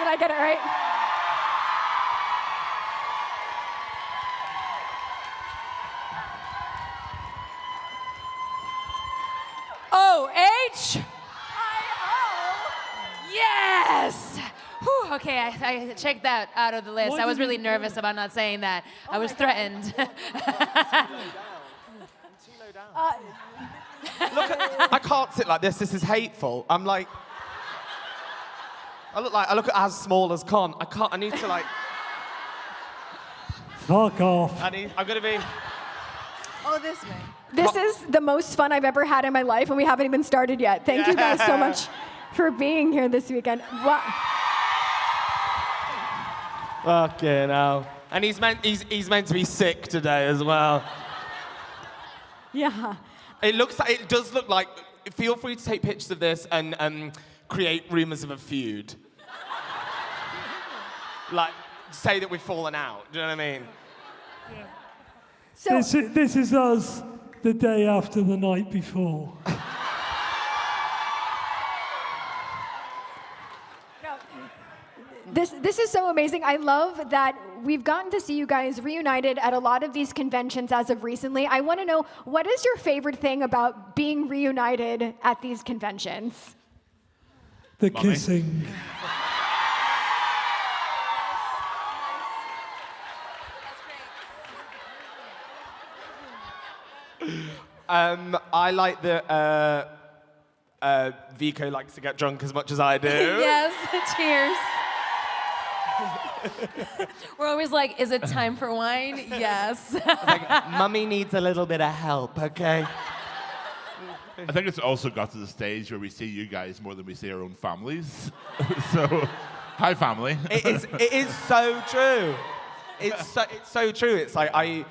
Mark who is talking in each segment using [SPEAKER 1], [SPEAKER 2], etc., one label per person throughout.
[SPEAKER 1] I get it right? O-H? Yes! Whew, okay, I checked that out of the list. I was really nervous about not saying that. I was threatened.
[SPEAKER 2] Look, I can't sit like this. This is hateful. I'm like, I look as small as Con. I can't. I need to like.
[SPEAKER 3] Fuck off.
[SPEAKER 2] I'm gonna be.
[SPEAKER 4] Oh, this way.
[SPEAKER 1] This is the most fun I've ever had in my life, and we haven't even started yet. Thank you guys so much for being here this weekend. Wow.
[SPEAKER 2] Fucking hell. And he's meant to be sick today as well.
[SPEAKER 1] Yeah.
[SPEAKER 2] It does look like. Feel free to take pictures of this and create rumors of a feud. Like, say that we've fallen out. Do you know what I mean?
[SPEAKER 3] Yeah.
[SPEAKER 1] So
[SPEAKER 3] This is us the day after the night before.
[SPEAKER 1] This is so amazing. I love that we've gotten to see you guys reunited at a lot of these conventions as of recently. I want to know, what is your favorite thing about being reunited at these conventions?
[SPEAKER 3] The kissing.
[SPEAKER 2] I like that Vico likes to get drunk as much as I do.
[SPEAKER 4] Yes, cheers. We're always like, is it time for wine? Yes.
[SPEAKER 2] Like, Mummy needs a little bit of help, okay?
[SPEAKER 5] I think it's also got to the stage where we see you guys more than we see our own families. So, hi, family.
[SPEAKER 2] It is so true. It's so true. It's like, I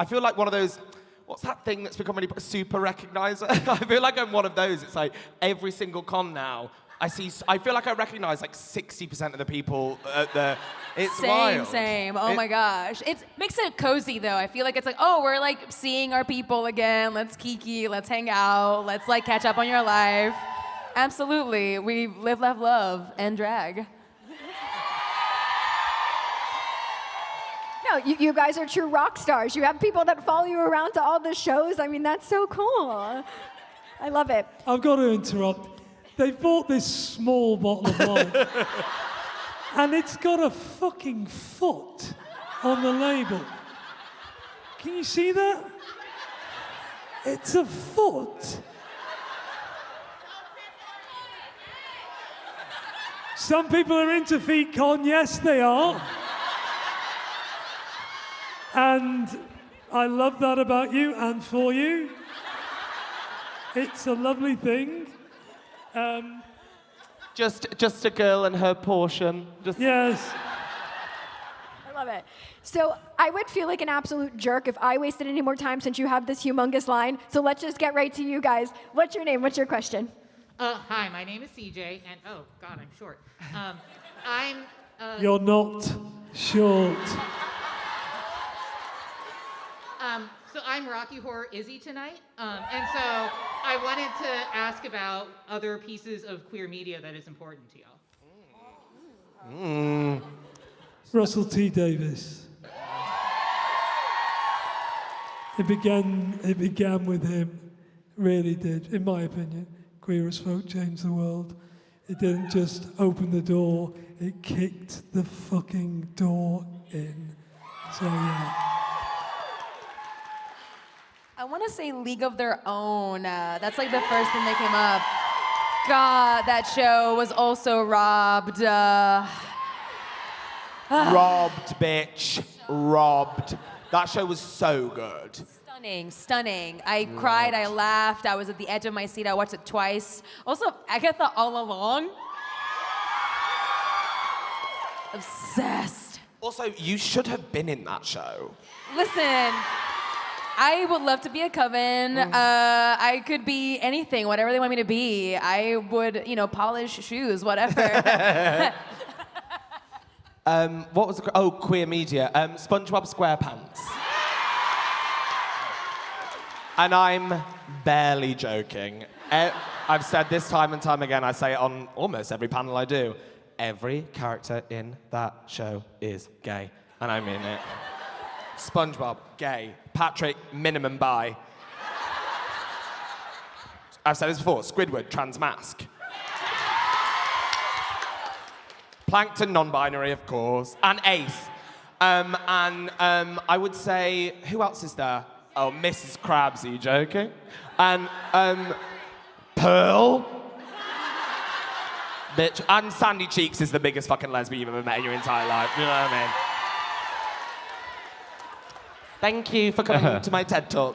[SPEAKER 2] feel like one of those, what's that thing that's become really super recognizer? I feel like I'm one of those. It's like every single con now, I feel like I recognize like 60% of the people at the, it's wild.
[SPEAKER 4] Same. Oh my gosh. It makes it cozy though. I feel like it's like, oh, we're like seeing our people again. Let's kiki, let's hang out. Let's like catch up on your life. Absolutely. We live, laugh, love, and drag.
[SPEAKER 1] No, you guys are true rock stars. You have people that follow you around to all the shows. I mean, that's so cool. I love it.
[SPEAKER 3] I've got to interrupt. They bought this small bottle of wine, and it's got a fucking foot on the label. Can you see that? It's a foot. Some people are into feet con, yes they are. And I love that about you and for you. It's a lovely thing.
[SPEAKER 2] Just a girl and her portion.
[SPEAKER 3] Yes.
[SPEAKER 1] I love it. So I would feel like an absolute jerk if I wasted any more time since you have this humongous line. So let's just get right to you guys. What's your name? What's your question?
[SPEAKER 6] Hi, my name is CJ, and oh God, I'm short.
[SPEAKER 3] You're not short.
[SPEAKER 6] So I'm Rocky Horror Izzy tonight, and so I wanted to ask about other pieces of queer media that is important to y'all.
[SPEAKER 3] Russell T. Davis. It began with him, really did, in my opinion. Queer as Folk changed the world. It didn't just open the door, it kicked the fucking door in. So yeah.
[SPEAKER 4] I want to say League of Their Own. That's like the first thing that came up. God, that show was also robbed.
[SPEAKER 2] Robbed, bitch. Robbed. That show was so good.
[SPEAKER 4] Stunning. I cried, I laughed, I was at the edge of my seat, I watched it twice. Also, Agatha all along. Obsessed.
[SPEAKER 2] Also, you should have been in that show.
[SPEAKER 4] Listen, I would love to be a coven. I could be anything, whatever they want me to be. I would, polish shoes, whatever.
[SPEAKER 2] What was queer media. SpongeBob SquarePants. And I'm barely joking. I've said this time and time again, I say it on almost every panel I do. every character in that show is gay. And I mean it. SpongeBob, gay. Patrick, minimum bi. I've said this before, Squidward, trans mask. Plankton, non-binary, of course. And Ace. I would say, who else is there? Oh, Mrs. Krabs, are you joking? And Pearl. Bitch. And Sandy Cheeks is the biggest fucking lesbian you've ever met in your entire life. You know what I mean? Thank you for coming to my TED Talk.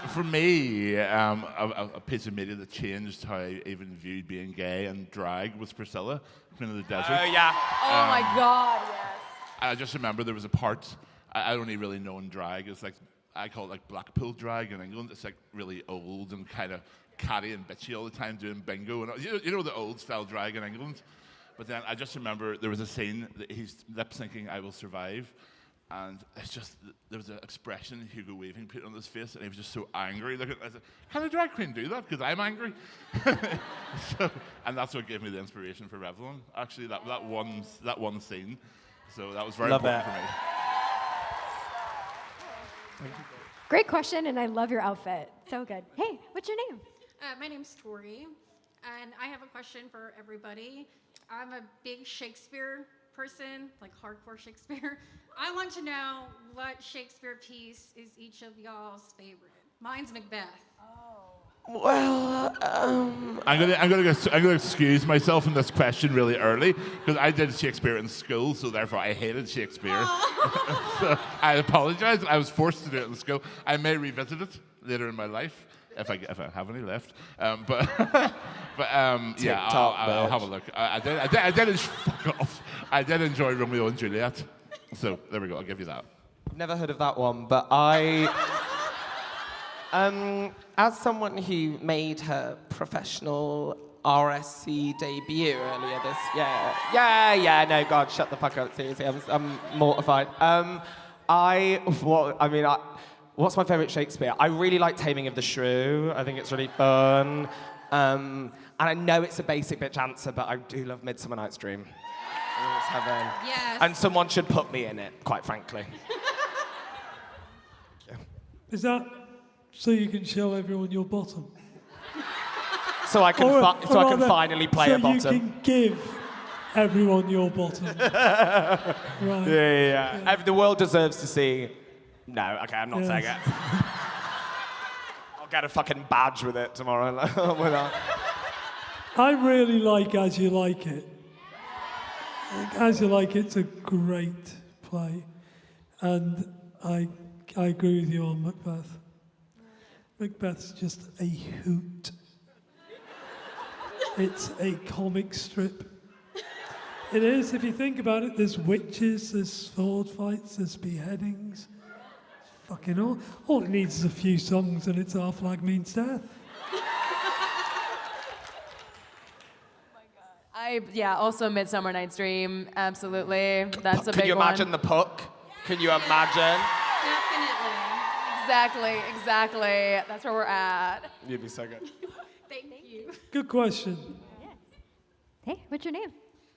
[SPEAKER 5] For me, a piece of media that changed how I even viewed being gay and drag was Priscilla, Queen of the Desert.
[SPEAKER 2] Oh, yeah.
[SPEAKER 4] Oh my God, yes.
[SPEAKER 5] I just remember there was a part, I only really know in drag, it's like, I call it like Blackpool drag in England. It's like really old and kind of catty and bitchy all the time doing bingo. And you know the old style drag in England? But then I just remember there was a scene that he's lip syncing I Will Survive. And it's just, there was an expression Hugo Weaving put on his face, and he was just so angry. Look at, I said, can a drag queen do that? Because I'm angry. And that's what gave me the inspiration for Revlon. Actually, that one scene. So that was very important for me.
[SPEAKER 1] Great question, and I love your outfit. So good. Hey, what's your name?
[SPEAKER 7] My name's Tori, and I have a question for everybody. I'm a big Shakespeare person, like hardcore Shakespeare. I want to know what Shakespeare piece is each of y'all's favorite. Mine's Macbeth.
[SPEAKER 2] Well,
[SPEAKER 5] I'm gonna excuse myself in this question really early because I did Shakespeare in school, so therefore I hated Shakespeare. So I apologize. I was forced to do it in school. I may revisit it later in my life if I have any left. But yeah, I'll have a look. I did fuck off. I did enjoy Romeo and Juliet. So there we go. I'll give you that.
[SPEAKER 2] I've never heard of that one, but I. As someone who made her professional RSC debut earlier this year. Yeah, no, God, shut the fuck up, seriously, I'm mortified. What's my favourite Shakespeare? I really like Taming of the Shrew. I think it's really fun. And I know it's a basic bitch answer, but I do love Midsummer Night's Dream. It's heaven.
[SPEAKER 7] Yes.
[SPEAKER 2] And someone should put me in it, quite frankly.
[SPEAKER 3] Is that so you can show everyone your bottom?
[SPEAKER 2] So I can finally play a bottom.
[SPEAKER 3] So you can give everyone your bottom. Right.
[SPEAKER 2] Yeah. The world deserves to see. No, okay, I'm not saying it. I'll get a fucking badge with it tomorrow.
[SPEAKER 3] I really like As You Like It. As You Like It's a great play, and I agree with you on Macbeth. Macbeth's just a hoot. It's a comic strip. It is, if you think about it. There's witches, there's sword fights, there's beheadings. Fucking all it needs is a few songs and it's Our Flag Means Death.
[SPEAKER 4] Also Midsummer Night's Dream, absolutely. That's a big one.
[SPEAKER 2] Can you imagine the Puck? Can you imagine?
[SPEAKER 7] Definitely.
[SPEAKER 4] Exactly. That's where we're at.
[SPEAKER 2] You'd be so good.
[SPEAKER 7] Thank you.
[SPEAKER 3] Good question.
[SPEAKER 1] Hey, what's your name?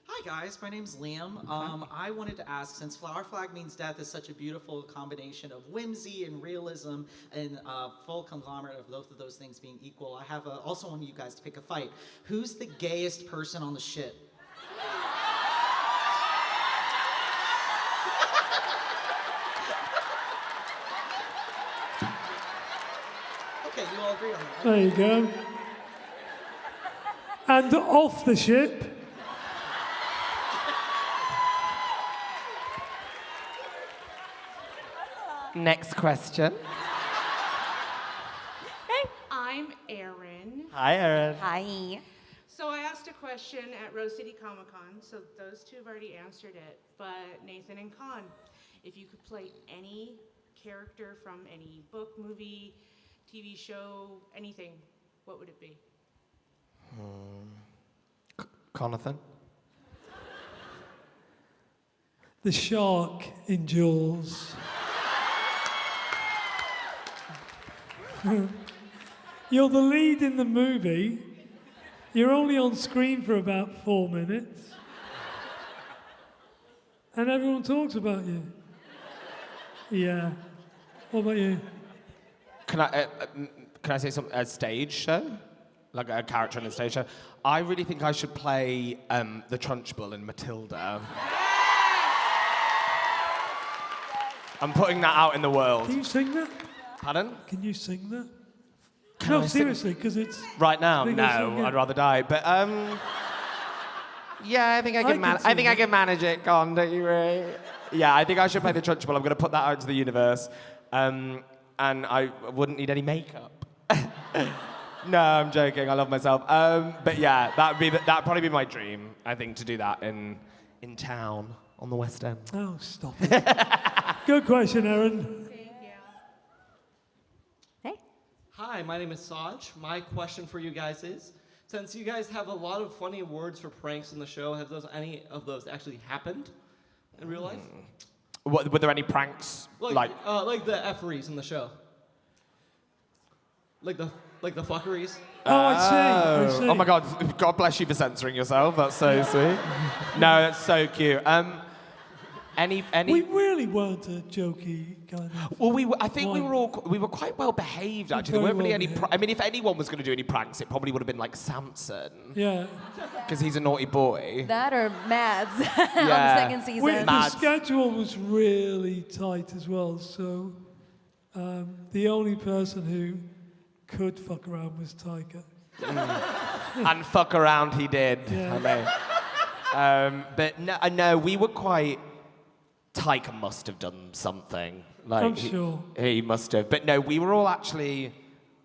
[SPEAKER 8] Hi guys, my name's Liam. I wanted to ask, since Our Flag Means Death is such a beautiful combination of whimsy and realism and full conglomerate of both of those things being equal, I have also want you guys to pick a fight. Who's the gayest person on the ship? Okay, you all agree on that.
[SPEAKER 3] There you go. And off the ship.
[SPEAKER 2] Next question.
[SPEAKER 9] I'm Erin.
[SPEAKER 2] Hi, Erin.
[SPEAKER 4] Hi.
[SPEAKER 9] So I asked a question at Rose City Comic Con, so those two have already answered it. But Nathan and Con, if you could play any character from any book, movie, TV show, anything, what would it be?
[SPEAKER 2] Conathan?
[SPEAKER 3] The shark in Jaws. You're the lead in the movie. You're only on screen for about 4 minutes. And everyone talks about you. Yeah. What about you?
[SPEAKER 2] Can I say something? A stage show? Like a character in a stage show? I really think I should play the Trunchbull in Matilda. I'm putting that out in the world.
[SPEAKER 3] Can you sing that?
[SPEAKER 2] Pardon?
[SPEAKER 3] Can you sing that?
[SPEAKER 2] Can
[SPEAKER 3] No,
[SPEAKER 2] I sing-
[SPEAKER 3] seriously, because it's...
[SPEAKER 2] Right now?
[SPEAKER 3] Think
[SPEAKER 2] No,
[SPEAKER 3] it's so good.
[SPEAKER 2] I'd rather die. But yeah, I think I can.
[SPEAKER 3] I
[SPEAKER 2] I think I can manage it. Go on, don't you, Ray? Yeah, I think I should play the Trunchbull. I'm going to put that out into the universe, and I wouldn't need any makeup. No, I'm joking. I love myself. But yeah, that'd probably be my dream. I think to do that in town on the West End.
[SPEAKER 3] Oh, stop it. Good question, Aaron.
[SPEAKER 10] Hi, my name is Saj. My question for you guys is, since you guys have a lot of funny awards for pranks in the show, have any of those actually happened in real life?
[SPEAKER 2] Were there any pranks?
[SPEAKER 10] Like the efferys in the show. Like the fuckeries.
[SPEAKER 3] Oh, I see.
[SPEAKER 2] Oh my God! God bless you for censoring yourself. That's so sweet. No, that's so cute. Any?
[SPEAKER 3] We really weren't a jokey kind of...
[SPEAKER 2] Well, I think we were quite well behaved actually. There weren't really any. I mean, if anyone was going to do any pranks, it probably would have been like Samson.
[SPEAKER 3] Yeah.
[SPEAKER 2] Because he's a naughty boy.
[SPEAKER 4] That or Mads on the second season.
[SPEAKER 3] The schedule was really tight as well, so the only person who could fuck around was Tiger.
[SPEAKER 2] And fuck around he did.
[SPEAKER 3] Yeah.
[SPEAKER 2] But no, we were quite... Tiger must have done something. Like,
[SPEAKER 3] I'm sure.
[SPEAKER 2] He must have. But no, we were all actually...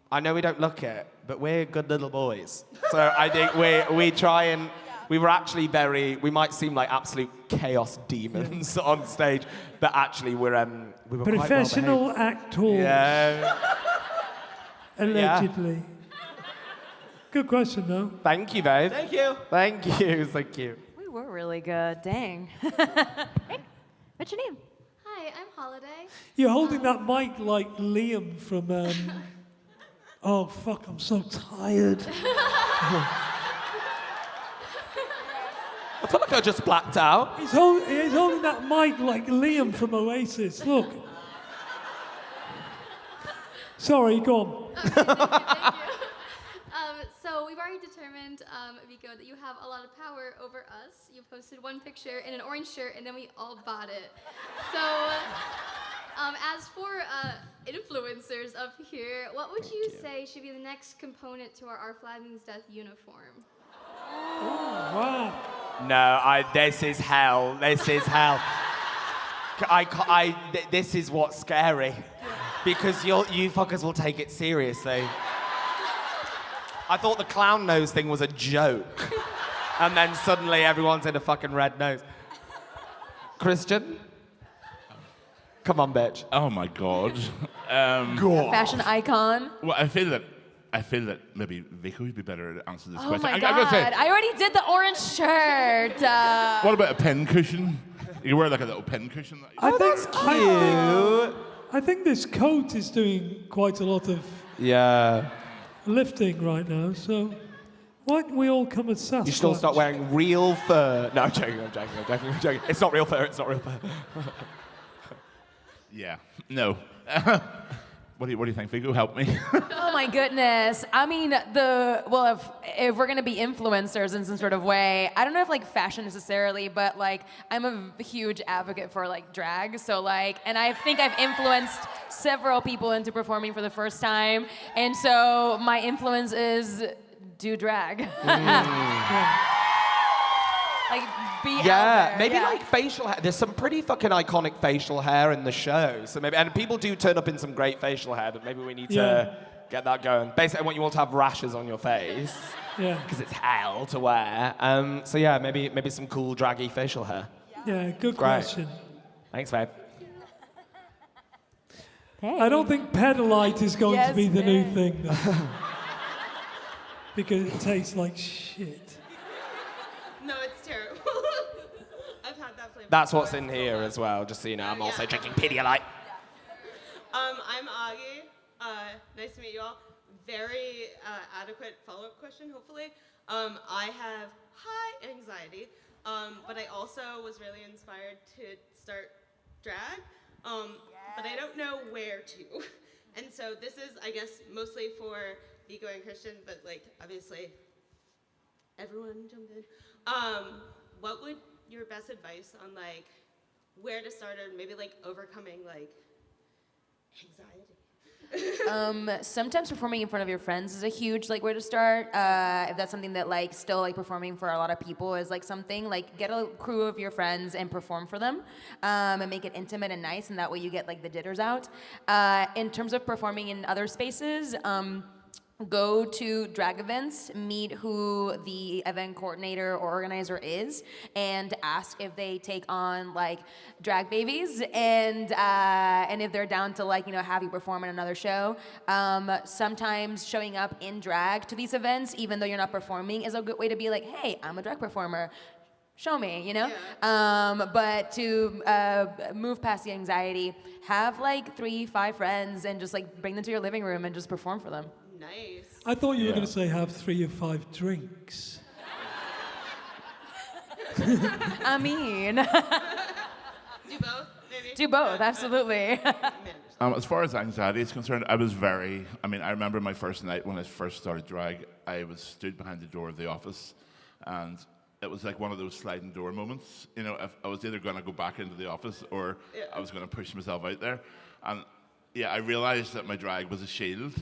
[SPEAKER 2] I know we don't look it, but we're good little boys. So I think we try and... We were actually we might seem like absolute chaos demons on stage, but actually we were
[SPEAKER 3] Professional
[SPEAKER 2] quite well
[SPEAKER 3] actors.
[SPEAKER 2] Yeah.
[SPEAKER 3] Allegedly. Good question, though.
[SPEAKER 2] Thank you, babe.
[SPEAKER 10] Thank you.
[SPEAKER 2] Thank you. Thank you.
[SPEAKER 4] We were really good. Dang. What's your name?
[SPEAKER 11] Hi, I'm Holiday.
[SPEAKER 3] You're holding that mic like Liam from... Oh, fuck, I'm so tired.
[SPEAKER 2] I feel like I just blacked out.
[SPEAKER 3] He's holding that mic like Liam from Oasis. Look. Sorry, go on.
[SPEAKER 11] So we've already determined, Vico, that you have a lot of power over us. You posted one picture in an orange shirt, and then we all bought it. So, as for influencers up here, what would you say should be the next component to our flag means death uniform?
[SPEAKER 3] Wow.
[SPEAKER 2] No, this is hell. This is hell. This is what's scary. Because you fuckers will take it seriously. I thought the clown nose thing was a joke. And then suddenly everyone's in a fucking red nose. Kristian? Come on, bitch.
[SPEAKER 5] Oh my God.
[SPEAKER 4] Fashion icon.
[SPEAKER 5] Well, I feel that maybe Vico would be better to answer this
[SPEAKER 4] Oh
[SPEAKER 5] question.
[SPEAKER 4] my
[SPEAKER 5] I
[SPEAKER 4] God.
[SPEAKER 5] gotta say,
[SPEAKER 4] I already did the orange shirt.
[SPEAKER 5] what about a pen cushion? You wear like a little pen cushion.
[SPEAKER 3] I think this coat is doing quite a lot of lifting right now, so why don't we all come as Sasquatch?
[SPEAKER 2] You should all start wearing real fur. No, I'm joking. It's not real fur.
[SPEAKER 5] Yeah. No. What do you think, Vico? Help me.
[SPEAKER 4] Oh my goodness. I mean, if we're gonna be influencers in some sort of way, I don't know if like fashion necessarily, but like I'm a huge advocate for like drag. So like, and I think I've influenced several people into performing for the first time, and so my influence is do drag. Like be out there.
[SPEAKER 2] Maybe like facial hair. There's some pretty fucking iconic facial hair in the show. So maybe, and people do turn up in some great facial hair, but maybe we need to get that going. Basically, I want you all to have rashes on your face.
[SPEAKER 3] Yeah.
[SPEAKER 2] Because it's hell to wear. So yeah, maybe some cool draggy facial hair.
[SPEAKER 3] Yeah, good question.
[SPEAKER 2] Thanks, babe.
[SPEAKER 4] Hey.
[SPEAKER 3] I don't think pedalite is going to be the new thing, though. Because it tastes like shit.
[SPEAKER 9] No, it's terrible. I've had that flavor.
[SPEAKER 2] That's what's in here as well, just so you know. I'm also drinking Pedialyte.
[SPEAKER 9] I'm Augie. Nice to meet you all. Very adequate follow-up question, hopefully.
[SPEAKER 12] I have high anxiety, but I also was really inspired to start drag, but I don't know where to. And so this is, I guess, mostly for Vico and Kristian, but like, obviously, everyone jump in. What would your best advice on like, where to start or maybe like overcoming like anxiety?
[SPEAKER 4] Sometimes performing in front of your friends is a huge like way to start. If that's something that like still like performing for a lot of people is like something like get a crew of your friends and perform for them, and make it intimate and nice, and that way you get like the jitters out. In terms of performing in other spaces, go to drag events, meet who the event coordinator or organizer is, and ask if they take on like drag babies, and if they're down to like, you know, have you perform in another show. Sometimes showing up in drag to these events, even though you're not performing, is a good way to be like, hey, I'm a drag performer. Show me, you know? Yeah. But to move past the anxiety, have like 3-5 friends and just like bring them to your living room and just perform for them.
[SPEAKER 12] Nice.
[SPEAKER 3] I thought you were going to say have 3 or 5 drinks.
[SPEAKER 4] I mean.
[SPEAKER 12] Do both, maybe?
[SPEAKER 4] Do both, absolutely.
[SPEAKER 5] As far as anxiety is concerned, I remember my first night when I first started drag, I was stood behind the door of the office, and it was like one of those sliding door moments. You know, I was either going to go back into the office or I was going to push myself out there. And yeah, I realized that my drag was a shield.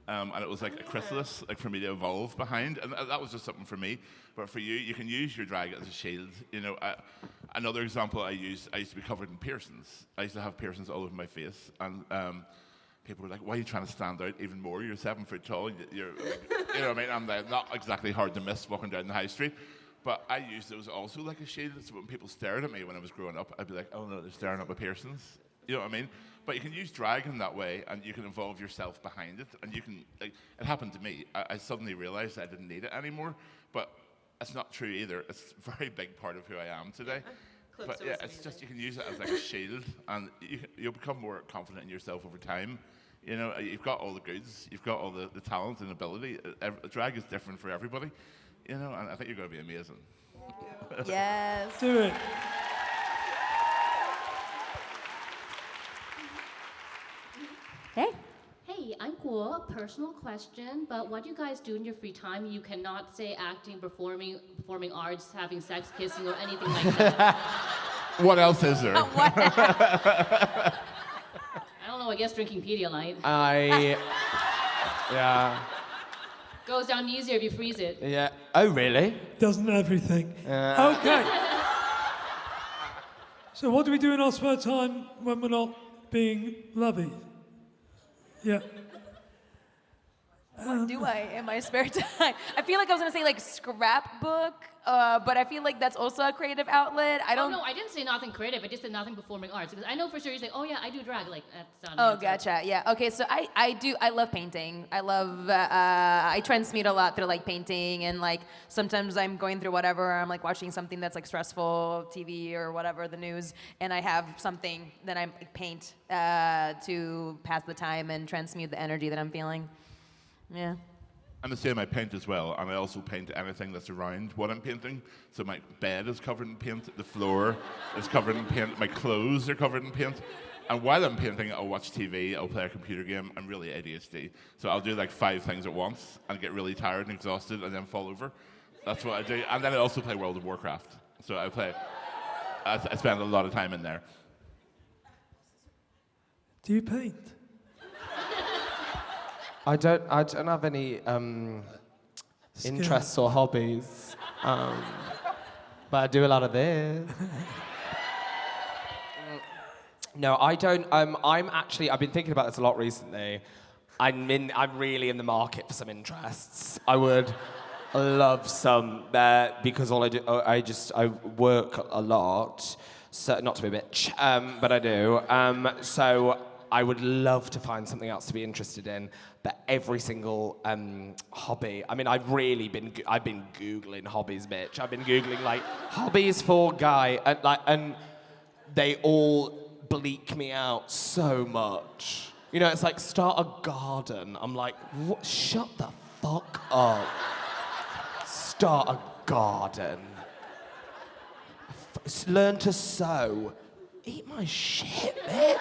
[SPEAKER 5] And it was like a chrysalis, like for me to evolve behind, and that was just something for me. But for you, you can use your drag as a shield. You know, another example I used to be covered in piercings. I used to have piercings all over my face, and people were like, "Why are you trying to stand out even more? You're 7 foot tall. You know what I mean? I'm not exactly hard to miss walking down the high street." But I used those also like a shield. So when people stared at me when I was growing up, I'd be like, "Oh no, they're staring at my piercings." You know what I mean? But you can use drag in that way, and you can involve yourself behind it, and you can, like, it happened to me. I suddenly realized I didn't need it anymore, but it's not true either. It's a very big part of who I am today. But yeah, it's just, you can use it as like a shield, and you'll become more confident in yourself over time. You know, you've got all the goods, you've got all the talent and ability. Drag is different for everybody, you know, and I think you're going to be amazing.
[SPEAKER 4] Yes.
[SPEAKER 3] Do it.
[SPEAKER 4] Hey.
[SPEAKER 13] Hey, I'm cool. Personal question, but what do you guys do in your free time? You cannot say acting, performing arts, having sex, kissing, or anything like that.
[SPEAKER 5] What else is there?
[SPEAKER 13] I don't know, I guess drinking Pedialyte.
[SPEAKER 2] Yeah.
[SPEAKER 13] Goes down easier if you freeze it.
[SPEAKER 2] Yeah. Oh, really?
[SPEAKER 3] Doesn't everything. Okay. So what do we do in our spare time when we're not being lovey? Yeah.
[SPEAKER 4] What do I in my spare time? I feel like I was gonna say like scrapbook, but I feel like that's also a creative outlet. I don't.
[SPEAKER 13] Oh, no, I didn't say nothing creative. I just said nothing performing arts because I know for sure you say, "Oh yeah, I do drag." Like that's not.
[SPEAKER 4] Oh, gotcha. Yeah. Okay. So I love painting. I transmute a lot through like painting, and like sometimes I'm going through whatever. I'm like watching something that's like stressful, TV or whatever, the news, and I have something that I paint to pass the time and transmute the energy that I'm feeling. Yeah.
[SPEAKER 5] I'm the same, I paint as well, and I also paint anything that's around what I'm painting. So my bed is covered in paint, the floor is covered in paint, my clothes are covered in paint. And while I'm painting, I'll watch TV, I'll play a computer game. I'm really ADHD. So I'll do like 5 things at once and get really tired and exhausted and then fall over. That's what I do. And then I also play World of Warcraft. So I spend a lot of time in there.
[SPEAKER 3] Do you paint?
[SPEAKER 2] I don't have any interests or hobbies, but I do a lot of this. No, I don't. I've been thinking about this a lot recently. I'm really in the market for some interests. I would love some because all I do, I work a lot. So not to be a bitch, but I do. So I would love to find something else to be interested in. But every single hobby, I mean, I've been Googling hobbies, bitch. I've been Googling like hobbies for guy, and they all bleak me out so much. You know, it's like start a garden. I'm like, what? Shut the fuck up. Start a garden. Learn to sew. Eat my shit, bitch.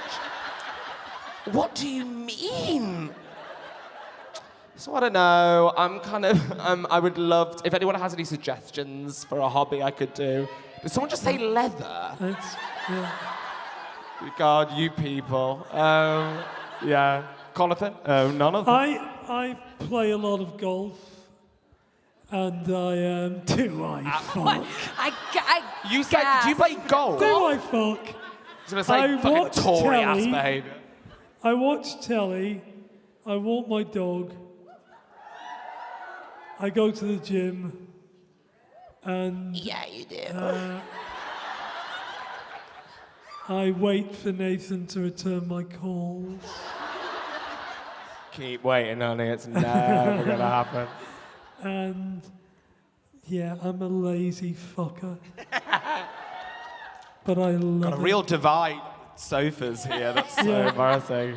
[SPEAKER 2] What do you mean? So I don't know. I'm kind of. I would love if anyone has any suggestions for a hobby I could do. Did someone just say leather?
[SPEAKER 3] Yeah.
[SPEAKER 2] God, you people. Yeah. Jonathan? None of them.
[SPEAKER 3] I play a lot of golf, and I do I fuck?
[SPEAKER 2] You said, do you play golf?
[SPEAKER 3] Do I fuck?
[SPEAKER 2] I was going to say fucking Tory-ass behaviour.
[SPEAKER 3] I watch telly, I walk my dog, I go to the gym, and...
[SPEAKER 2] Yeah, you do.
[SPEAKER 3] I wait for Nathan to return my calls.
[SPEAKER 2] Keep waiting, honey. It's never going to happen.
[SPEAKER 3] And, yeah, I'm a lazy fucker. But I love
[SPEAKER 2] Got a real divide sofas here. That's so embarrassing.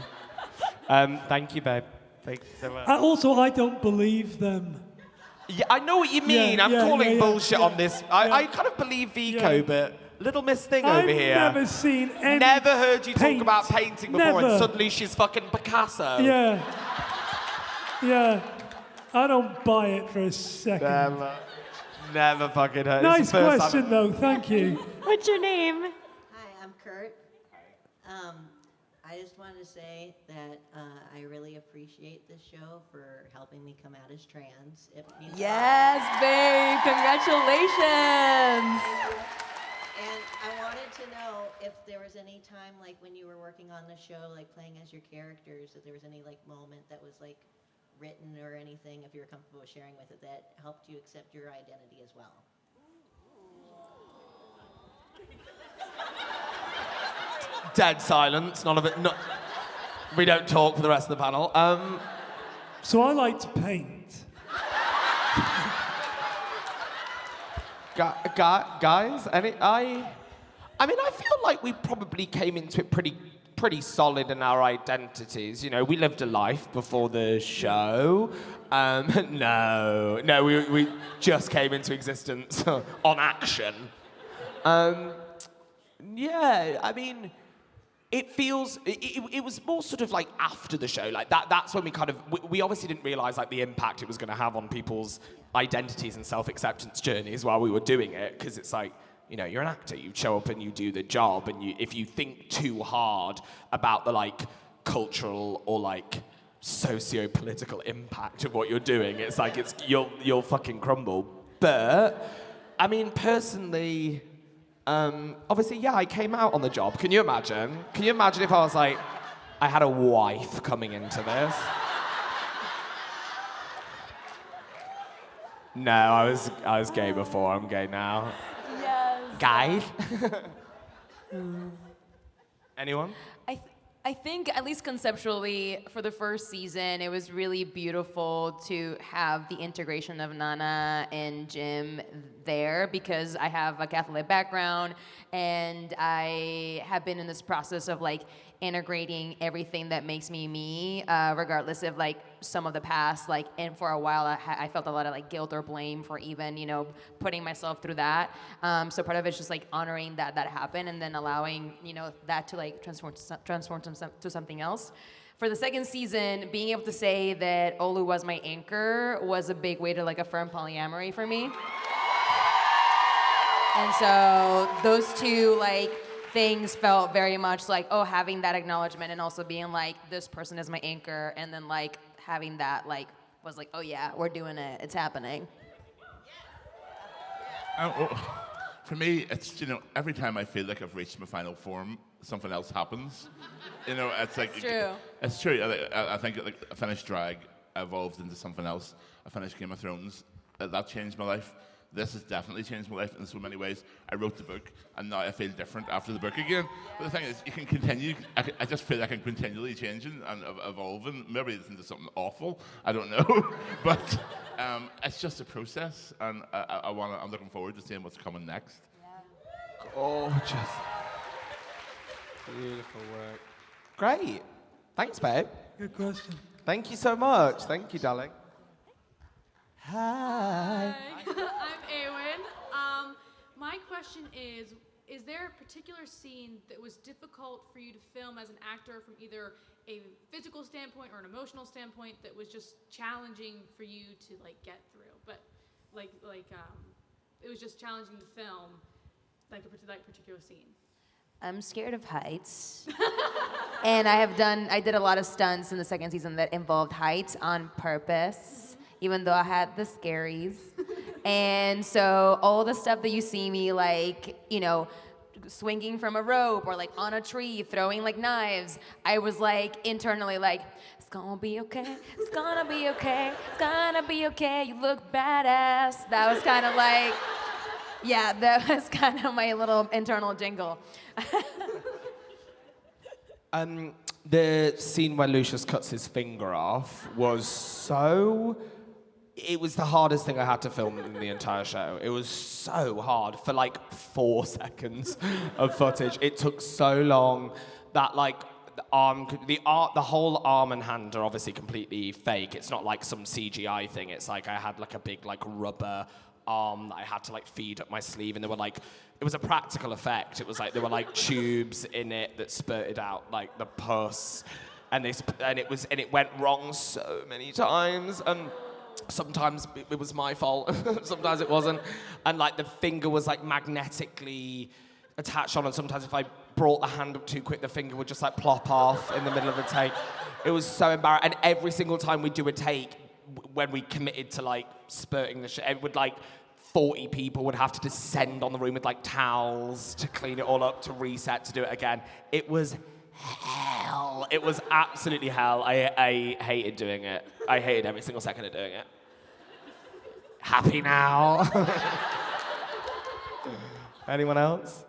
[SPEAKER 2] Thank you, babe. Thank you so much.
[SPEAKER 3] Also, I don't believe them.
[SPEAKER 2] Yeah, I know what you mean. I'm calling bullshit on this. I kind of believe Vico, but little Miss Thing over here.
[SPEAKER 3] I've never seen any
[SPEAKER 2] Never heard you talk about painting before, and suddenly she's fucking Picasso.
[SPEAKER 3] Yeah. Yeah. I don't buy it for a second.
[SPEAKER 2] Never fucking heard.
[SPEAKER 3] Nice question, though. Thank you.
[SPEAKER 1] What's your name?
[SPEAKER 14] Hi, I'm Kurt. I just wanted to say that I really appreciate this show for helping me come out as trans. It means
[SPEAKER 4] Yes, babe. Congratulations.
[SPEAKER 14] And I wanted to know if there was any time, like when you were working on the show, like playing as your characters, if there was any like moment that was like written or anything, if you were comfortable sharing with it, that helped you accept your identity as well.
[SPEAKER 2] Dead silence. None of it. No, we don't talk for the rest of the panel.
[SPEAKER 3] So I like to paint.
[SPEAKER 2] Guys, I mean, I feel like we probably came into it pretty solid in our identities. You know, we lived a life before the show. No, we just came into existence on action. Yeah, I mean, it feels, it was more sort of like after the show, like that's when we obviously didn't realize like the impact it was going to have on people's identities and self-acceptance journeys while we were doing it, because it's like, you know, you're an actor, you show up and you do the job, and if you think too hard about the like cultural or like socio-political impact of what you're doing, it's like you'll fucking crumble. But I mean, personally, obviously, yeah, I came out on the job. Can you imagine? Can you imagine if I was like, I had a wife coming into this? No, I was gay before. I'm gay now.
[SPEAKER 4] Yes.
[SPEAKER 2] Guy? Anyone?
[SPEAKER 4] I think, at least conceptually, for the first season, it was really beautiful to have the integration of Nana and Jim there, because I have a Catholic background, and I have been in this process of like integrating everything that makes me me, regardless of like some of the past, like, and for a while I felt a lot of like guilt or blame for even, you know, putting myself through that. So part of it's just like honoring that happened, and then allowing, you know, that to like transform to something else. For the second season, being able to say that Olu was my anchor was a big way to like affirm polyamory for me. And so those two like things felt very much like, oh, having that acknowledgement and also being like, this person is my anchor, and then like having that like was like, oh yeah, we're doing it, it's happening.
[SPEAKER 5] For me, it's, you know, every time I feel like I've reached my final form, something else happens. You know, it's like...
[SPEAKER 4] It's true.
[SPEAKER 5] It's true. I think like I finished Drag, I evolved into something else. I finished Game of Thrones. That changed my life. This has definitely changed my life in so many ways. I wrote the book, and now I feel different after the book again. But the thing is, you can continue. I just feel like I'm continually changing and evolving. Maybe it's into something awful. I don't know. But it's just a process, and I'm looking forward to seeing what's coming next.
[SPEAKER 2] Yeah. Gorgeous. Beautiful work. Great. Thanks, babe.
[SPEAKER 3] Good question.
[SPEAKER 2] Thank you so much. Thank you, darling. Hi.
[SPEAKER 15] I'm Awen. My question is there a particular scene that was difficult for you to film as an actor from either a physical standpoint or an emotional standpoint that was just challenging for you to like get through? But it was just challenging to film like a particular scene.
[SPEAKER 4] I'm scared of heights. And I did a lot of stunts in the second season that involved heights on purpose, even though I had the scaries. And so all the stuff that you see me like, swinging from a rope or like on a tree, throwing like knives, I was like internally like, it's gonna be okay, it's gonna be okay, it's gonna be okay, you look badass. That was kind of like, yeah, that was kind of my little internal jingle.
[SPEAKER 2] The scene where Lucius cuts his finger off was it was the hardest thing I had to film in the entire show. It was so hard for like 4 seconds of footage. It took so long that like the whole arm and hand are obviously completely fake. It's not like some CGI thing. It's like I had like a big like rubber arm that I had to like feed up my sleeve, and it was a practical effect. It was like there were like tubes in it that spurted out like the pus, and it went wrong so many times, and sometimes it was my fault, sometimes it wasn't, and like the finger was like magnetically attached on, and sometimes if I brought the hand up too quick, the finger would just like plop off in the middle of the take. It was so embarrassing, and every single time we do a take, when we committed to like spurting the shit, it would like 40 people would have to descend on the room with like towels to clean it all up, to reset, to do it again. It was hell. It was absolutely hell. I hated doing it. I hated every single second of doing it. Happy now? Anyone else?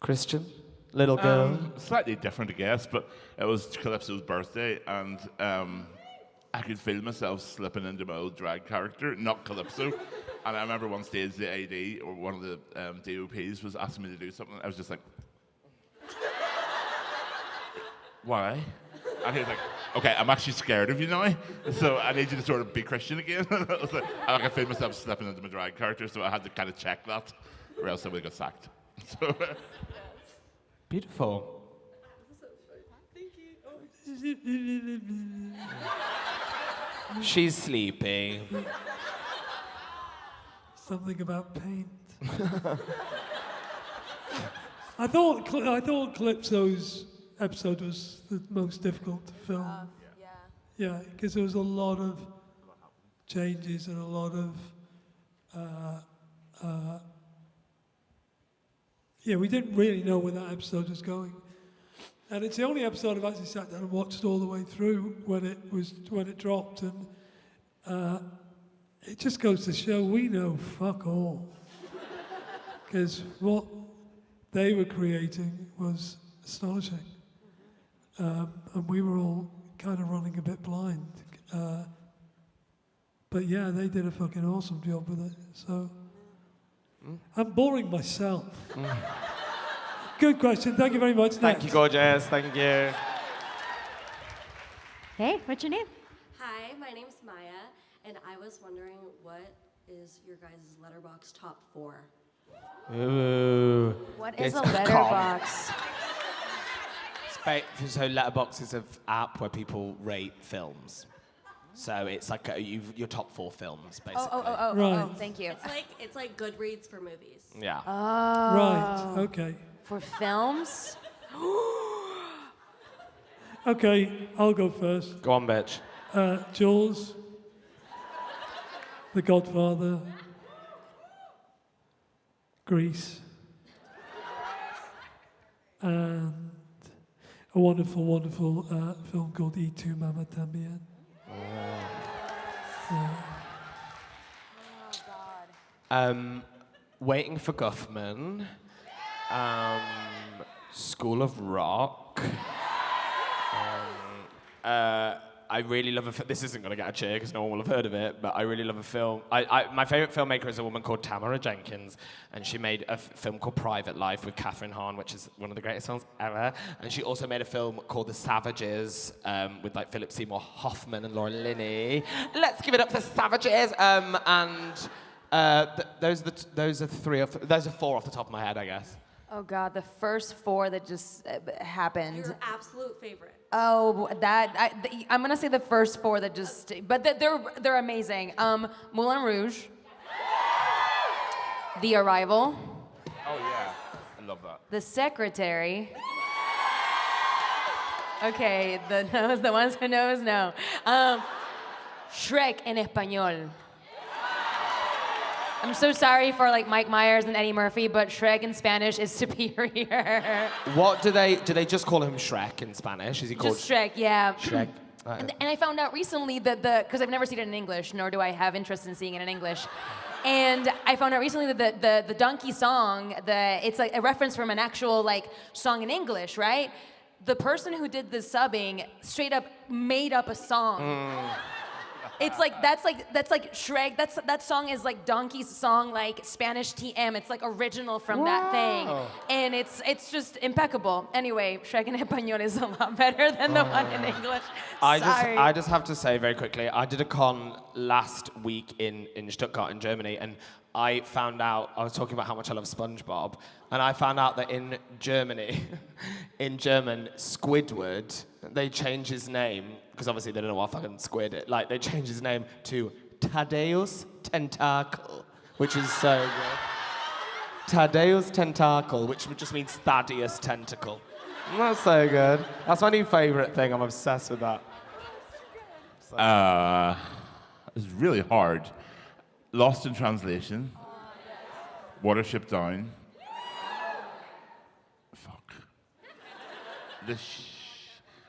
[SPEAKER 2] Kristian? Little girl?
[SPEAKER 5] Slightly different, I guess, but it was Calypso's birthday, and I could feel myself slipping into my old drag character, not Calypso. And I remember one stage the AD, or one of the DOPs, was asking me to do something. I was just like, why? And he was like, okay, I'm actually scared of you now, so I need you to sort of be Kristian again. I was like, I could feel myself slipping into my drag character, so I had to kind of check that, or else I would have got sacked. So,
[SPEAKER 2] beautiful. She's sleepy.
[SPEAKER 3] Something about paint. I thought Calypso's episode was the most difficult to film. Yeah, because there was a lot of changes and a lot of we didn't really know where that episode was going. And it's the only episode I've actually sat down and watched all the way through when it dropped, and it just goes to show we know fuck all. Because what they were creating was astonishing. And we were all kind of running a bit blind. But yeah, they did a fucking awesome job with it. So I'm boring myself. Good question. Thank you very much.
[SPEAKER 2] Thank you, gorgeous. Thank you.
[SPEAKER 1] Hey, what's your name?
[SPEAKER 16] Hi, my name's Maya, and I was wondering what is your guys' Letterboxd top 4?
[SPEAKER 2] Ooh.
[SPEAKER 4] What is a letterbox?
[SPEAKER 2] So Letterboxd is an app where people rate films. So it's like your top 4 films, basically.
[SPEAKER 4] Oh, thank you.
[SPEAKER 16] It's like Goodreads for movies.
[SPEAKER 2] Yeah.
[SPEAKER 4] Oh.
[SPEAKER 3] Right, okay.
[SPEAKER 4] For films?
[SPEAKER 3] Okay, I'll go first.
[SPEAKER 2] Go on, bitch.
[SPEAKER 3] Jaws, The Godfather, Grease, and a wonderful, wonderful film called Y Tu Mama Tambien.
[SPEAKER 2] Waiting for Guffman, School of Rock. I I really love this isn't going to get a cheer because no one will have heard of it, but I really love a film. My favorite filmmaker is a woman called Tamara Jenkins, and she made a film called Private Life with Catherine Hahn, which is one of the greatest films ever. And she also made a film called The Savages with like Philip Seymour Hoffman and Laura Linney. Let's give it up for Savages. Those are four off the top of my head, I guess.
[SPEAKER 4] Oh God, the first four that just happened.
[SPEAKER 16] Your absolute favorite.
[SPEAKER 4] Oh, I'm gonna say the first four that just, but they're amazing. Moulin Rouge, The Arrival.
[SPEAKER 5] Oh yeah, I love that.
[SPEAKER 4] The Secretary. Okay, the ones who knows know. Shrek en español. I'm so sorry for like Mike Myers and Eddie Murphy, but Shrek in Spanish is superior.
[SPEAKER 2] What do they just call him Shrek in Spanish? Is he called
[SPEAKER 4] Just Shrek, yeah.
[SPEAKER 2] Shrek?
[SPEAKER 4] And I found out recently that because I've never seen it in English, nor do I have interest in seeing it in English. And I found out recently that the donkey song, it's like a reference from an actual like song in English, right? The person who did the subbing straight up made up a song. It's like that's like Shrek. That song is like Donkey's song, like Spanish TM. It's like original from that thing, and it's just impeccable. Anyway, Shrek en español is a lot better than the one in English. Sorry.
[SPEAKER 2] I just have to say very quickly, I did a con last week in Stuttgart in Germany, and I found out, I was talking about how much I love SpongeBob, and I found out that in Germany, in German, Squidward, they changed his name, because obviously they don't know what fucking squid it, like they changed his name to Thaddeus Tentacle, which is so good. Thaddeus Tentacle, which just means Thaddeus Tentacle. And that's so good. That's my new favorite thing, I'm obsessed with that.
[SPEAKER 5] It's really hard. Lost in Translation. Watership Down. Fuck.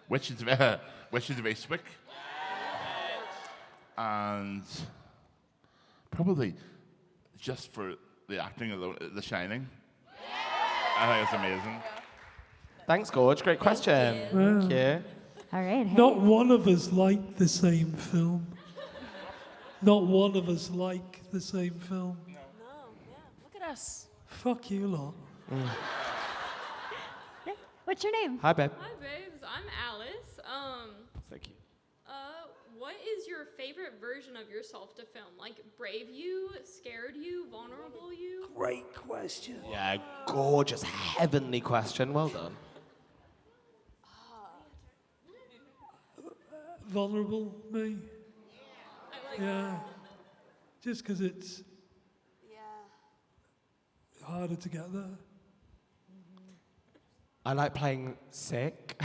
[SPEAKER 5] Which is very swick. And probably just for the acting alone, The Shining. I think it's amazing.
[SPEAKER 2] Thanks, Gorge. Great question. Thank you.
[SPEAKER 1] All right. Hey.
[SPEAKER 3] Not one of us liked the same film. Not one of us like the same film.
[SPEAKER 15] No, yeah. Look at us.
[SPEAKER 3] Fuck you lot.
[SPEAKER 1] What's your name?
[SPEAKER 2] Hi, babe.
[SPEAKER 17] Hi, babes. I'm Alice.
[SPEAKER 2] Thank you.
[SPEAKER 17] What is your favorite version of yourself to film? Like brave you, scared you, vulnerable you?
[SPEAKER 3] Great question.
[SPEAKER 2] Yeah, gorgeous, heavenly question. Well done.
[SPEAKER 3] Vulnerable, me? Yeah. Just because it's harder to get there.
[SPEAKER 2] I like playing sick.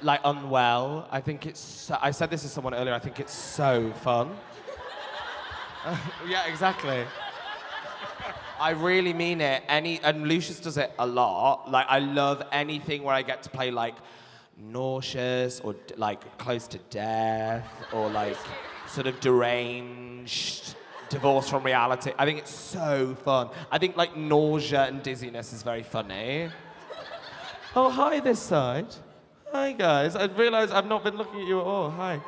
[SPEAKER 2] Like unwell. I think it's. I said this to someone earlier. I think it's so fun. Yeah, exactly. I really mean it. And Lucius does it a lot. Like I love anything where I get to play like nauseous or like close to death or like sort of deranged, divorced from reality. I think it's so fun. I think like nausea and dizziness is very funny. Oh, hi this side. Hi guys. I realised I've not been looking at you at all. Hi.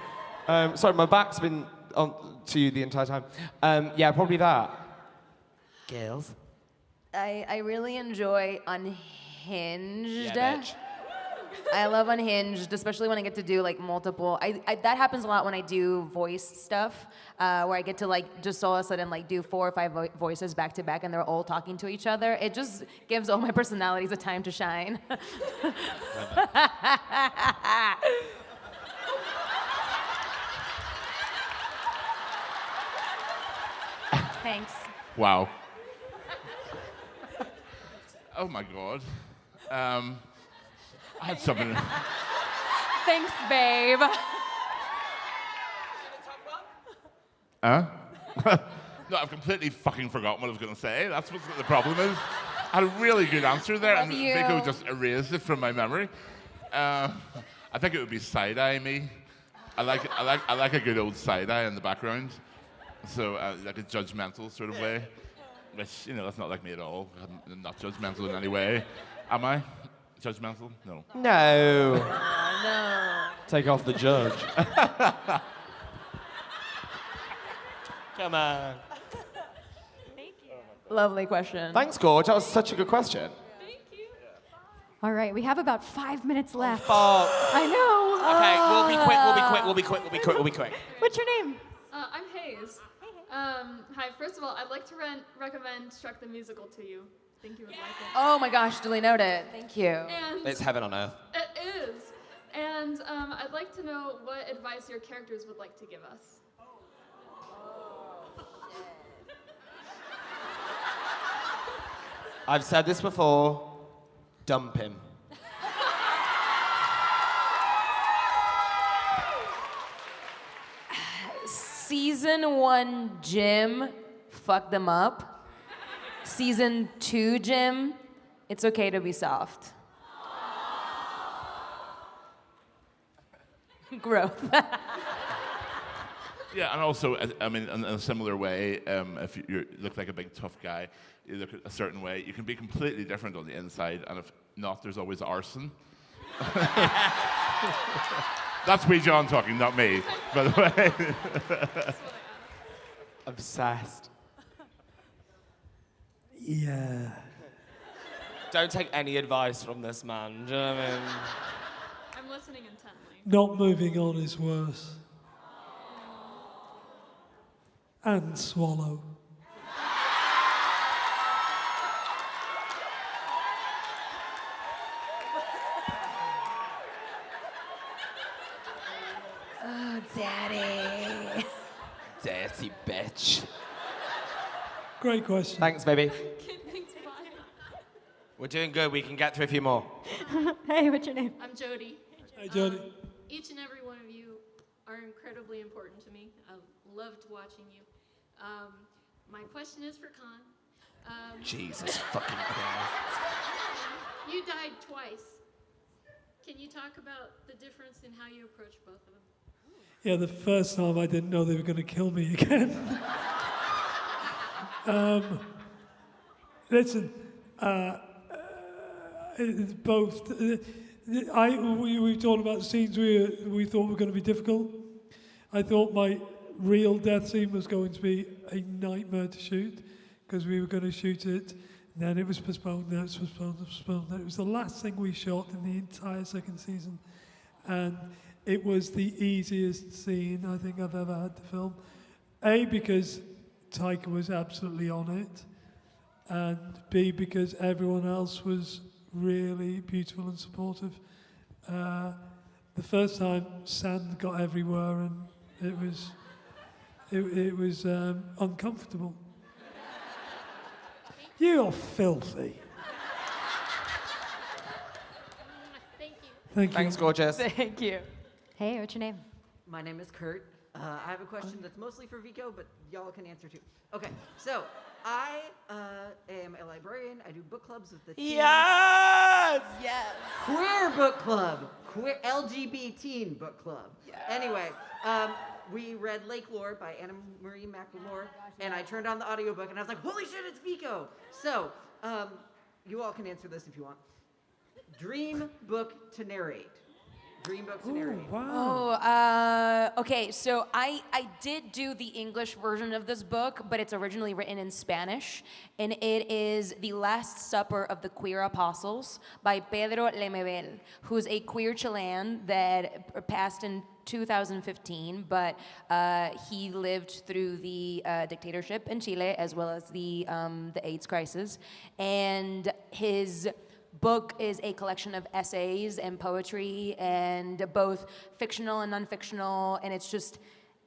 [SPEAKER 2] Sorry, my back's been on to you the entire time. Yeah, probably that. Girls.
[SPEAKER 4] I really enjoy Unhinged.
[SPEAKER 2] Yeah, bitch.
[SPEAKER 4] I love Unhinged, especially when I get to do like multiple. That happens a lot when I do voice stuff, where I get to like just all of a sudden like do 4 or 5 voices back to back, and they're all talking to each other. It just gives all my personalities a time to shine. Thanks.
[SPEAKER 5] Wow. Oh my God. I had something.
[SPEAKER 4] Thanks, babe.
[SPEAKER 5] Huh? No, I've completely fucking forgotten what I was going to say. That's what the problem is. I had a really good answer there,
[SPEAKER 4] Love
[SPEAKER 5] and
[SPEAKER 4] you.
[SPEAKER 5] Vico just erased it from my memory. I think it would be side-eye me. I like a good old side-eye in the background. So like a judgmental sort of way. Which, you know, that's not like me at all. I'm not judgmental in any way. Am I? Judgmental? No.
[SPEAKER 2] No.
[SPEAKER 4] No.
[SPEAKER 2] Take off the judge. Come on.
[SPEAKER 4] Lovely question.
[SPEAKER 2] Thanks, Gorge. That was such a good question.
[SPEAKER 1] All right, we have about 5 minutes left.
[SPEAKER 2] Fuck.
[SPEAKER 1] I know.
[SPEAKER 2] Okay, we'll be quick.
[SPEAKER 1] What's your name?
[SPEAKER 18] I'm Hayes. Hi, first of all, I'd like to recommend Shrek the Musical to you. I think you would like it.
[SPEAKER 4] Oh my gosh, duly noted. Thank you.
[SPEAKER 18] And
[SPEAKER 2] It's heaven on earth.
[SPEAKER 18] it is. And I'd like to know what advice your characters would like to give us.
[SPEAKER 2] I've said this before. Dump him.
[SPEAKER 4] Season 1 Jim fucked them up. Season 2 Jim, it's okay to be soft. Growth.
[SPEAKER 5] Yeah, and also, I mean, in a similar way, if you look like a big tough guy, you look a certain way, you can be completely different on the inside, and if not, there's always arson. That's Wee John talking, not me, by the way.
[SPEAKER 2] Obsessed.
[SPEAKER 3] Yeah.
[SPEAKER 2] Don't take any advice from this man. Do you know what I mean?
[SPEAKER 18] I'm listening intently.
[SPEAKER 3] Not moving on is worse. And swallow.
[SPEAKER 4] Oh, Daddy.
[SPEAKER 2] Dirty bitch.
[SPEAKER 3] Great question.
[SPEAKER 2] Thanks, baby.
[SPEAKER 18] Thanks, bye.
[SPEAKER 2] We're doing good. We can get through a few more.
[SPEAKER 1] Hey, what's your name?
[SPEAKER 18] I'm Jody.
[SPEAKER 3] Hey, Jody.
[SPEAKER 18] Each and every one of you are incredibly important to me. I loved watching you. My question is for Khan.
[SPEAKER 2] Jesus fucking Christ.
[SPEAKER 18] You died twice. Can you talk about the difference in how you approach both of them?
[SPEAKER 3] Yeah, the first time I didn't know they were going to kill me again. Listen, it's both. We talked about scenes we thought were going to be difficult. I thought my real death scene was going to be a nightmare to shoot because we were going to shoot it, and then it was postponed, then it was postponed. Then it was the last thing we shot in the entire second season, and it was the easiest scene I think I've ever had to film. A, because Taika was absolutely on it, and B, because everyone else was really beautiful and supportive. The first time, sand got everywhere, and it was uncomfortable. You're filthy.
[SPEAKER 18] Thank you.
[SPEAKER 3] Thank you.
[SPEAKER 2] Thanks, gorgeous.
[SPEAKER 4] Thank you.
[SPEAKER 1] Hey, what's your name?
[SPEAKER 19] My name is Kurt. I have a question that's mostly for Vico, but y'all can answer too. Okay, so I am a librarian. I do book clubs with the teens.
[SPEAKER 2] Yes!
[SPEAKER 19] Yes! Queer book club. Queer LGBT book club. Yes. Anyway, we read Lake Lore by Anna Marie McLemore, and I turned on the audiobook, and I was like, holy shit, it's Vico! So, you all can answer this if you want. Dream book to narrate. Dream book to narrate.
[SPEAKER 4] Oh, okay. So I did do the English version of this book, but it's originally written in Spanish, and it is The Last Supper of the Queer Apostles by Pedro Lemebel, who's a queer Chilean that passed in 2015, but he lived through the dictatorship in Chile as well as the AIDS crisis, and his book is a collection of essays and poetry, and both fictional and non-fictional, and it's just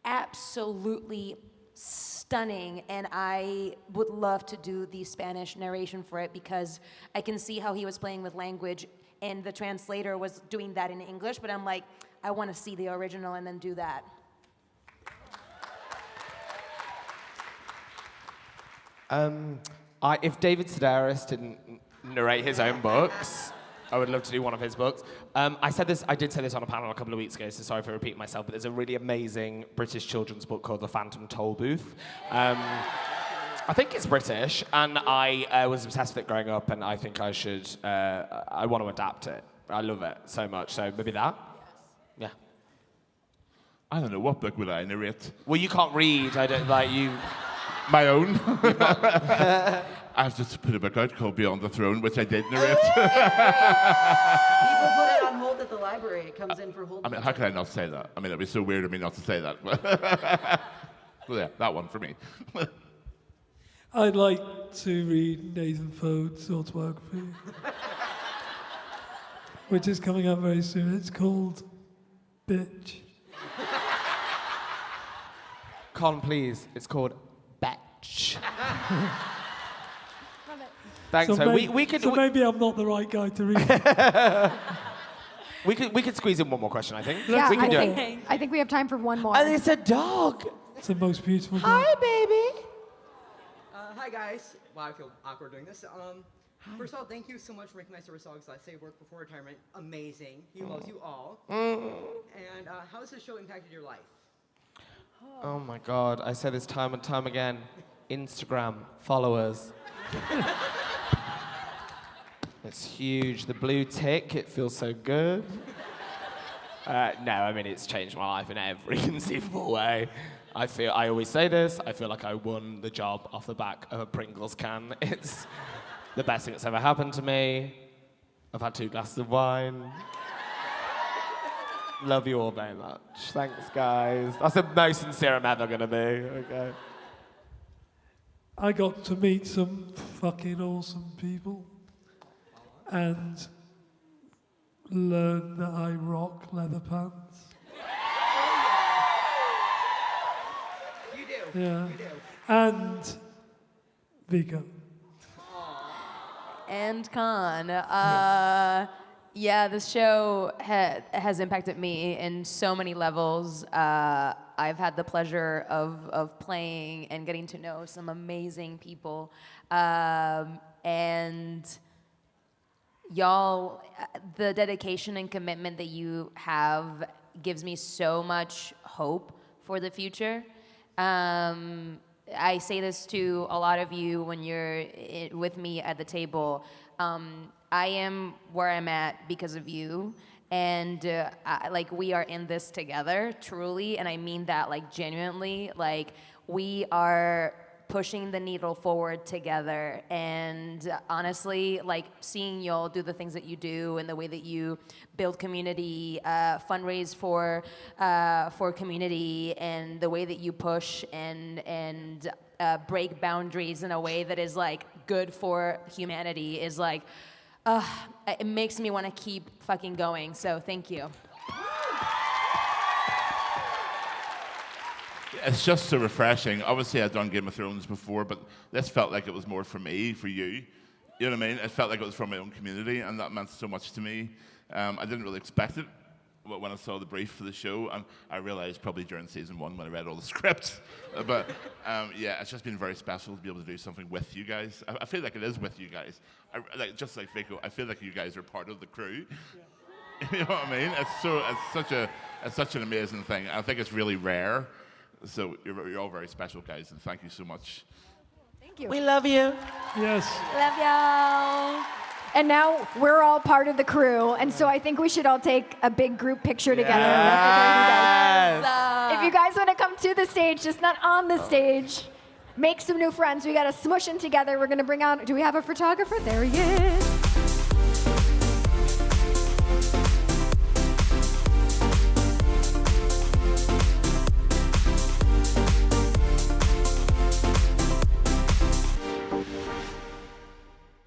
[SPEAKER 4] absolutely stunning, and I would love to do the Spanish narration for it because I can see how he was playing with language, and the translator was doing that in English, but I'm like, I want to see the original and then do that.
[SPEAKER 2] If David Sedaris didn't narrate his own books, I would love to do one of his books. I did say this on a panel a couple of weeks ago, so sorry for repeating myself, but there's a really amazing British children's book called The Phantom Toll Booth. I think it's British, and I was obsessed with it growing up, and I think I want to adapt it. I love it so much, so maybe that? Yeah.
[SPEAKER 5] I don't know, what book would I narrate?
[SPEAKER 2] Well, you can't read. I don't like you.
[SPEAKER 5] My own. I've just put a book out called Beyond the Throne, which I did narrate.
[SPEAKER 19] People put it on hold at the library. It comes in for hold.
[SPEAKER 5] I mean, how can I not say that? I mean, it'd be so weird of me not to say that. Well, yeah, that one for me.
[SPEAKER 3] I'd like to read Nathan Foad's autobiography, which is coming out very soon. It's called Bitch.
[SPEAKER 2] Con, please. It's called Batch. Thanks. So we could.
[SPEAKER 3] Maybe I'm not the right guy to read.
[SPEAKER 2] We could squeeze in one more question. I think.
[SPEAKER 1] Yeah,
[SPEAKER 2] we can do it.
[SPEAKER 1] I think we have time for one more.
[SPEAKER 2] And it's a dog.
[SPEAKER 3] It's the most beautiful dog.
[SPEAKER 2] Hi, baby.
[SPEAKER 20] Hi guys. Wow, I feel awkward doing this. First of all, thank you so much for making my service dogs. I say work before retirement. Amazing. He loves you all. And how has this show impacted your life?
[SPEAKER 2] Oh my God! I say this time and time again. Instagram followers. It's huge. The blue tick. It feels so good. No, I mean it's changed my life in every conceivable way. I always say this, I feel like I won the job off the back of a Pringles can. It's the best thing that's ever happened to me. I've had 2 glasses of wine. Love you all very much. Thanks, guys. That's the most sincere I'm ever gonna be, okay?
[SPEAKER 3] I got to meet some fucking awesome people and learn that I rock leather pants. Yeah. And Vico.
[SPEAKER 4] And Con. Yeah, this show has impacted me in so many levels. I've had the pleasure of playing and getting to know some amazing people. And y'all, the dedication and commitment that you have gives me so much hope for the future. I say this to a lot of you when you're with me at the table. I am where I'm at because of you, and we are in this together, truly, and I mean that genuinely. We are pushing the needle forward together, and honestly, seeing y'all do the things that you do and the way that you build community, fundraise for community, and the way that you push and break boundaries in a way that is good for humanity is it makes me want to keep fucking going. So thank you.
[SPEAKER 5] It's just so refreshing. Obviously, I've done Game of Thrones before, but this felt like it was more for me, for you. You know what I mean? It felt like it was from my own community, and that meant so much to me. I didn't really expect it when I saw the brief for the show, and I realized probably during season 1 when I read all the scripts. But yeah, it's just been very special to be able to do something with you guys. I feel like it is with you guys. Just like Vico, I feel like you guys are part of the crew. Yeah. You know what I mean? It's such an amazing thing. I think it's really rare. So you're all very special, guys, and thank you so much.
[SPEAKER 1] Thank you.
[SPEAKER 2] We love you.
[SPEAKER 3] Yes.
[SPEAKER 1] Love y'all. And now we're all part of the crew, and so I think we should all take a big group picture together.
[SPEAKER 2] Yes.
[SPEAKER 1] If you guys want to come to the stage, just not on the stage, make some new friends. We got to smush them together. We're going to bring out, do we have a photographer? There he is.